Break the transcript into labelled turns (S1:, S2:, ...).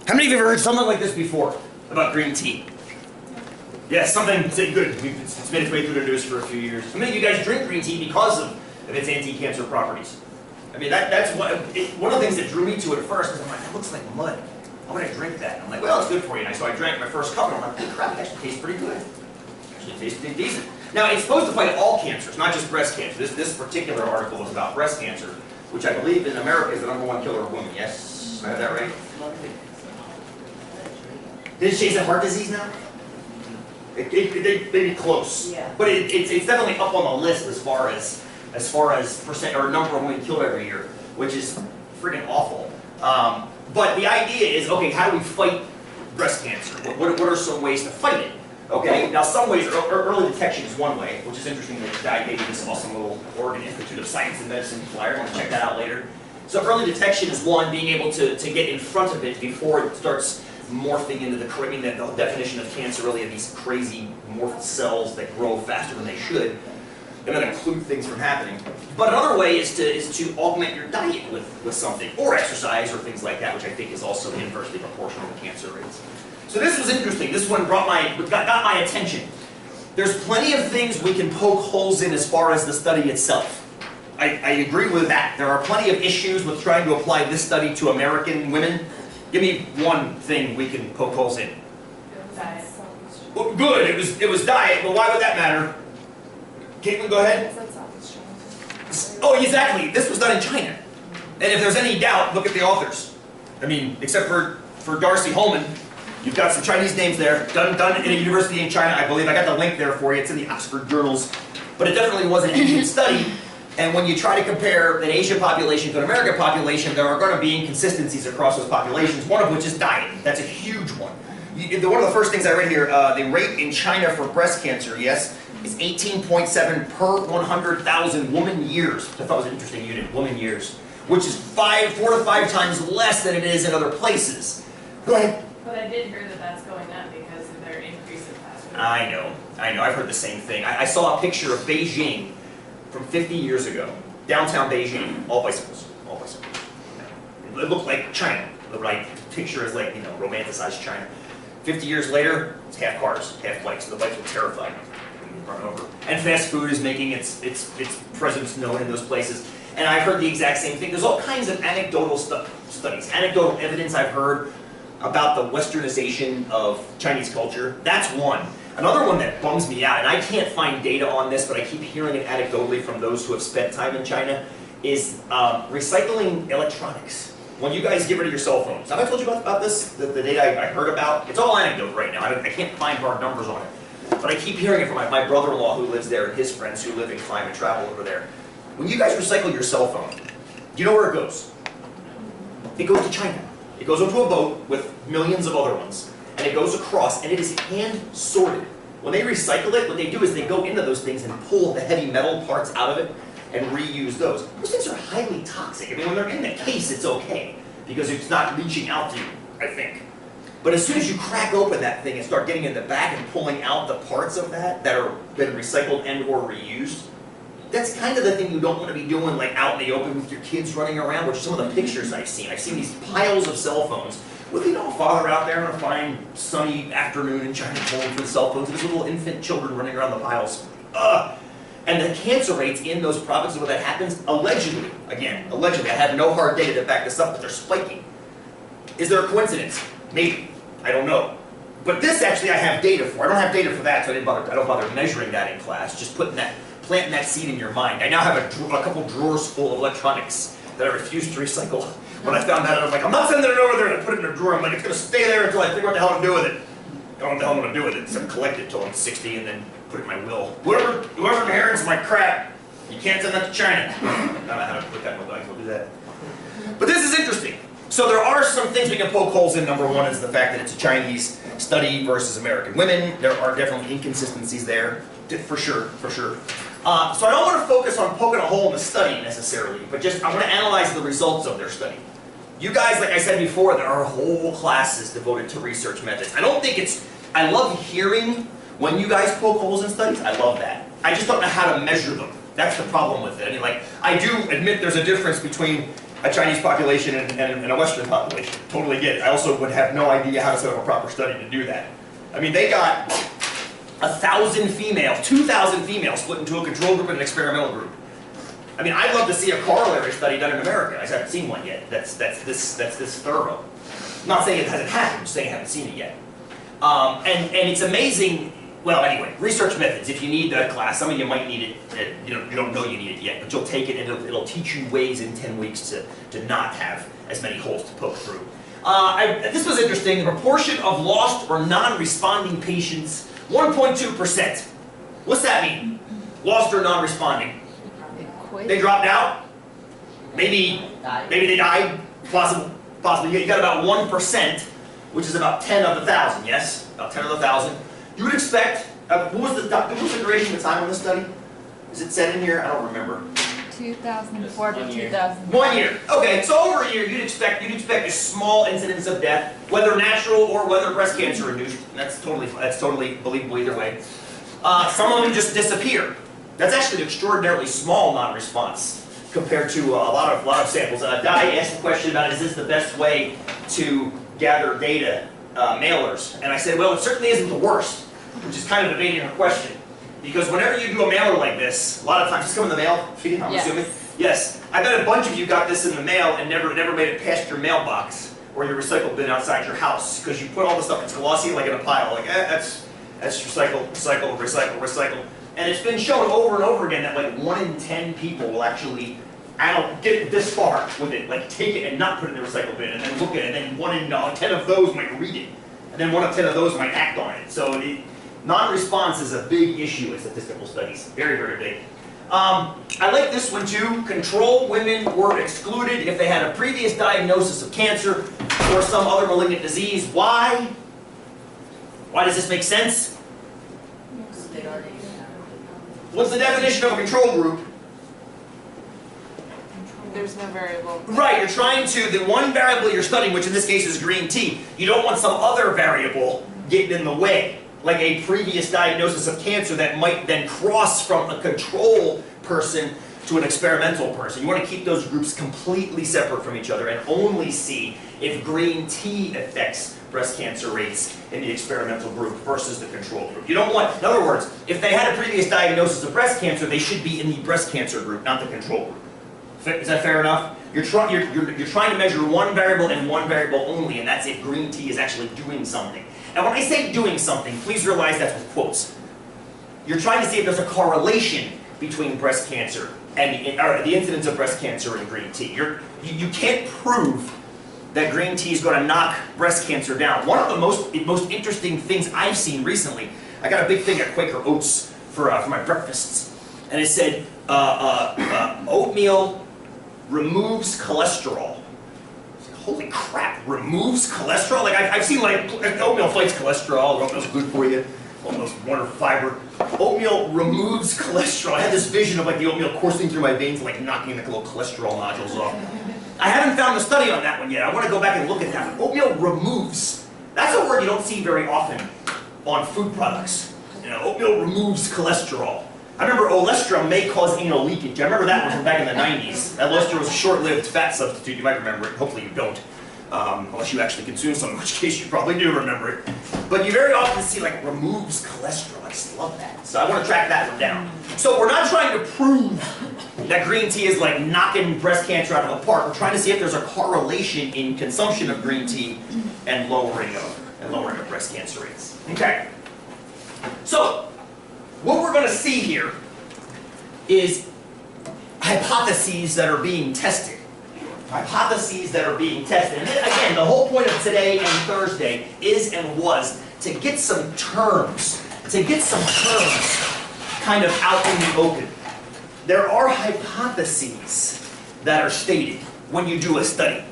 S1: How many of you have ever heard something like this before about green tea? Yes, something good. It's made its way through the news for a few years. How many of you guys drink green tea because of its anti-cancer properties? I mean, that's one of the things that drew me to it at first, because I'm like, that looks like mud. I'm going to drink that. And I'm like, well, it's good for you. And so I drank my first cup, and I'm like, holy crap, it actually tastes pretty good. It actually tastes pretty decent. Now, it's supposed to fight all cancers, not just breast cancer. This particular article is about breast cancer, which I believe in America is the #1 killer of women. Yes? I have that right? Did it chase a heart disease now? They be close. Yeah. But it's definitely up on the list as far as percent or number of women killed every year, which is freaking awful. But the idea is, okay, how do we fight breast cancer? What are some ways to fight it? Okay, now some ways, early detection is one way, which is interesting that Guy gave me this awesome little Oregon Institute of Science and Medicine flyer. I want to check that out later. So early detection is one, being able to get in front of it before it starts morphing into the definition of cancer really are these crazy morphed cells that grow faster than they should, and that include things from happening. But another way is to augment your diet with something, or exercise, or things like that, which I think is also inversely proportional to cancer rates. So this was interesting. This one got my attention. There's plenty of things we can poke holes in as far as the study itself. I agree with that. There are plenty of issues with trying to apply this study to American women. Give me one thing we can poke holes in.
S2: Diet.
S1: Well, good, it was diet, but why would that matter? Caitlin, go ahead. Oh, exactly. This was done in China. And if there's any doubt, look at the authors. I mean, except for Darcy Holman, you've got some Chinese names there, done in a university in China, I believe. I got the link there for you. It's in the Oxford Journals. But it definitely was an Asian study. And when you try to compare an Asian population to an American population, there are going to be inconsistencies across those populations, one of which is diet. That's a huge one. One of the first things I read here, the rate in China for breast cancer, yes, is 18.7 per 100,000 woman years. I thought it was an interesting unit, woman years, which is 4 to 5 times less than it is in other places. Go ahead.
S2: But I did hear that that's going up because of their increase in fast food.
S1: I know. I've heard the same thing. I saw a picture of Beijing from 50 years ago. Downtown Beijing, all bicycles. All bicycles. It looked like China. The right picture is like, romanticized China. 50 years later, it's half cars, half bikes. The bikes were terrified. Run over. And fast food is making its presence known in those places. And I've heard the exact same thing. There's all kinds of anecdotal studies, anecdotal evidence I've heard about the westernization of Chinese culture. That's one. Another one that bums me out, and I can't find data on this, but I keep hearing it anecdotally from those who have spent time in China, is recycling electronics. When you guys get rid of your cell phones. Have I told you about this? The data I heard about? It's all anecdote right now. I can't find hard numbers on it. But I keep hearing it from my brother-in-law who lives there and his friends who live in climate travel over there. When you guys recycle your cell phone, do you know where it goes? It goes to China. It goes onto a boat with millions of other ones. And it goes across, and it is hand-sorted. When they recycle it, what they do is they go into those things and pull the heavy metal parts out of it and reuse those. Those things are highly toxic. I mean, when they're in the case, it's okay, because it's not leaching out to you, I think. But as soon as you crack open that thing and start getting in the back and pulling out the parts of that are been recycled and or reused, that's kind of the thing you don't want to be doing, like out in the open with your kids running around, which are some of the pictures I've seen. I've seen these piles of cell phones with, a father out there on a fine sunny afternoon in China pulling for the cell phones, and his little infant children running around the piles. And the cancer rates in those provinces where that happens, allegedly, I have no hard data to back this up, but they're spiking. Is there a coincidence? Maybe. I don't know. But this actually I have data for. I don't have data for that, so I don't bother measuring that in class. Just planting that seed in your mind. I now have a couple drawers full of electronics that I refuse to recycle. When I found that out, I was like, I'm not sending it over there, and I put it in a drawer. I'm like, it's going to stay there until I figure out what the hell to do with it. I don't know what the hell I'm going to do with it, except collect it until I'm 60 and then put it in my will. Whoever inherits my crap, you can't send that to China. I don't know how to put that in my bag, so I'll do that. But this is interesting. So there are some things we can poke holes in. Number one is the fact that it's a Chinese study versus American women. There are definitely inconsistencies there, for sure. So I don't want to focus on poking a hole in the study necessarily, but just I want to analyze the results of their study. You guys, like I said before, there are whole classes devoted to research methods. I love hearing when you guys poke holes in studies. I love that. I just don't know how to measure them. That's the problem with it. I mean, I do admit there's a difference between a Chinese population and a Western population. Totally get it. I also would have no idea how to set up a proper study to do that. I mean, they got 1,000 females, 2,000 females split into a control group and an experimental group. I mean, I'd love to see a corollary study done in America. I just haven't seen one yet. That's this thorough. I'm not saying it hasn't happened, I'm just saying I haven't seen it yet. And it's amazing. Well, anyway, research methods. If you need that class, some of you might need it. You don't know you need it yet, but you'll take it and it'll teach you ways in 10 weeks to not have as many holes to poke through. This was interesting. The proportion of lost or non-responding patients, 1.2%. What's that mean? Lost or non-responding? They dropped out? Maybe they died? Possibly. You got about 1%, which is about 10 of 1,000, yes? About 10 of 1,000. You would expect, what was the duration of the time on this study? Is it said in here? I don't remember.
S3: 2004 to 2000.
S1: 1 year. Okay, so over a year, you'd expect a small incidence of death, whether natural or whether breast cancer induced. That's totally believable either way. Some of them just disappear. That's actually an extraordinarily small non-response compared to a lot of samples. Di asked the question about, is this the best way to gather data, mailers? And I said, well, it certainly isn't the worst, which is kind of evading her question. Because whenever you do a mailer like this, a lot of times, it's come in the mail, I'm assuming? Yes. I bet a bunch of you got this in the mail and never made it past your mailbox or your recycle bin outside your house, because you put all the stuff, it's glossy, like in a pile, like, that's recycle. And it's been shown over and over again that like 1 in 10 people will actually, get this far with it, like take it and not put it in the recycle bin and then look at it, and then 1 in 10 of those might read it, and then 1 in 10 of those might act on it. So non-response is a big issue in statistical studies, very, very big. I like this one too. Control women were excluded if they had a previous diagnosis of cancer or some other malignant disease. Why? Why does this make sense? What's the definition of a control group?
S3: There's no variable.
S1: Right, you're trying to, the one variable you're studying, which in this case is green tea, you don't want some other variable getting in the way, like a previous diagnosis of cancer that might then cross from a control person to an experimental person. You want to keep those groups completely separate from each other and only see if green tea affects breast cancer rates in the experimental group versus the control group. You don't want, in other words, if they had a previous diagnosis of breast cancer, they should be in the breast cancer group, not the control group. Is that fair enough? You're trying to measure one variable and one variable only, and that's if green tea is actually doing something. And when I say doing something, please realize that's with quotes. You're trying to see if there's a correlation between breast cancer and the incidence of breast cancer and green tea. You can't prove that green tea is going to knock breast cancer down. One of the most interesting things I've seen recently, I got a big thing at Quaker Oats for my breakfasts, and it said oatmeal removes cholesterol. Holy crap, removes cholesterol? Like I've seen like oatmeal fights cholesterol, oatmeal's good for you, oatmeal's wonderful fiber. Oatmeal removes cholesterol. I had this vision of like the oatmeal coursing through my veins, like knocking the little cholesterol nodules off. I haven't found the study on that one yet. I want to go back and look at that. Oatmeal removes. That's a word you don't see very often on food products. You know, oatmeal removes cholesterol. I remember olestrum may cause anal leakage. I remember that one from back in the 90s. That olestrum was a short-lived fat substitute. You might remember it. Hopefully you don't. Unless you actually consume some, in which case you probably do remember it. But you very often see like removes cholesterol. I just love that. So I want to track that one down. So we're not trying to prove that green tea is like knocking breast cancer out of the park. We're trying to see if there's a correlation in consumption of green tea and lowering of breast cancer rates. Okay. So what we're going to see here is hypotheses that are being tested. Hypotheses that are being tested. And again, the whole point of today and Thursday is and was to get some terms kind of out in the open. There are hypotheses that are stated when you do a study.